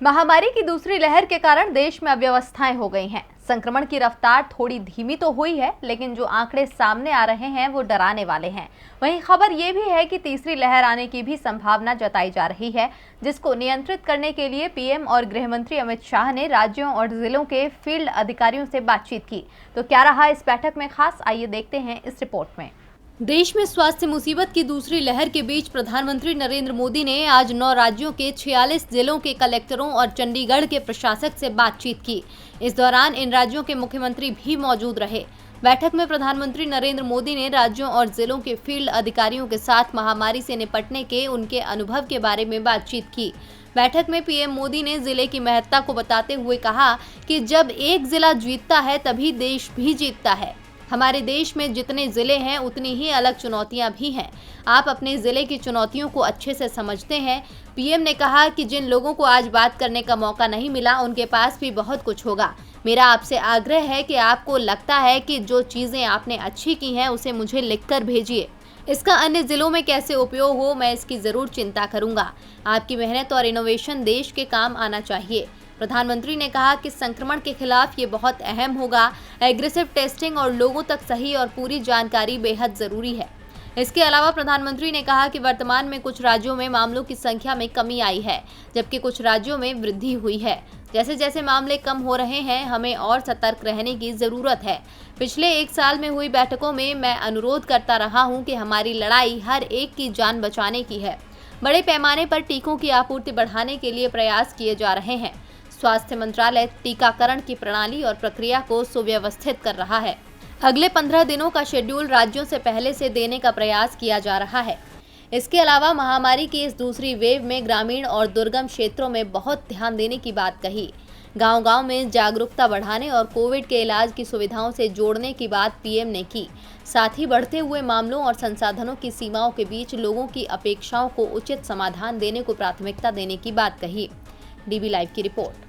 महामारी की दूसरी लहर के कारण देश में अव्यवस्थाएं हो गई हैं। संक्रमण की रफ्तार थोड़ी धीमी तो हुई है, लेकिन जो आंकड़े सामने आ रहे हैं वो डराने वाले हैं। वहीं खबर ये भी है कि तीसरी लहर आने की भी संभावना जताई जा रही है, जिसको नियंत्रित करने के लिए पीएम और गृह मंत्री अमित शाह ने राज्यों और जिलों के फील्ड अधिकारियों से बातचीत की। तो क्या रहा इस बैठक में खास, आइए देखते हैं इस रिपोर्ट में। देश में स्वास्थ्य मुसीबत की दूसरी लहर के बीच प्रधानमंत्री नरेंद्र मोदी ने आज 9 राज्यों के 46 जिलों के कलेक्टरों और चंडीगढ़ के प्रशासक से बातचीत की। इस दौरान इन राज्यों के मुख्यमंत्री भी मौजूद रहे। बैठक में प्रधानमंत्री नरेंद्र मोदी ने राज्यों और जिलों के फील्ड अधिकारियों के साथ महामारी से निपटने के उनके अनुभव के बारे में बातचीत की। बैठक में पीएम मोदी ने जिले की महत्ता को बताते हुए कहा कि जब एक जिला जीतता है तभी देश भी जीतता है। हमारे देश में जितने जिले हैं उतनी ही अलग चुनौतियां भी हैं। आप अपने जिले की चुनौतियों को अच्छे से समझते हैं। पीएम ने कहा कि जिन लोगों को आज बात करने का मौका नहीं मिला, उनके पास भी बहुत कुछ होगा। मेरा आपसे आग्रह है कि आपको लगता है कि जो चीजें आपने अच्छी की हैं उसे मुझे लिखकर भेजिए। इसका अन्य जिलों में कैसे उपयोग हो, मैं इसकी जरूर चिंता करूंगा। आपकी मेहनत और इनोवेशन देश के काम आना चाहिए। प्रधानमंत्री ने कहा कि संक्रमण के खिलाफ ये बहुत अहम होगा। एग्रेसिव टेस्टिंग और लोगों तक सही और पूरी जानकारी बेहद जरूरी है। इसके अलावा प्रधानमंत्री ने कहा कि वर्तमान में कुछ राज्यों में मामलों की संख्या में कमी आई है, जबकि कुछ राज्यों में वृद्धि हुई है। जैसे जैसे मामले कम हो रहे हैं, हमें और सतर्क रहने की जरूरत है। पिछले 1 साल में हुई बैठकों में मैं अनुरोध करता रहा हूं कि हमारी लड़ाई हर एक की जान बचाने की है। बड़े पैमाने पर टीकों की आपूर्ति बढ़ाने के लिए प्रयास किए जा रहे हैं। स्वास्थ्य मंत्रालय टीकाकरण की प्रणाली और प्रक्रिया को सुव्यवस्थित कर रहा है। अगले 15 दिनों का शेड्यूल राज्यों से पहले से देने का प्रयास किया जा रहा है। इसके अलावा महामारी की इस दूसरी वेव में ग्रामीण और दुर्गम क्षेत्रों में बहुत ध्यान देने की बात कही। गांव-गांव में जागरूकता बढ़ाने और कोविड के इलाज की सुविधाओं से जोड़ने की बात पीएम ने की। साथ ही बढ़ते हुए मामलों और संसाधनों की सीमाओं के बीच लोगों की अपेक्षाओं को उचित समाधान देने को प्राथमिकता देने की बात कही। डीबी लाइव की रिपोर्ट।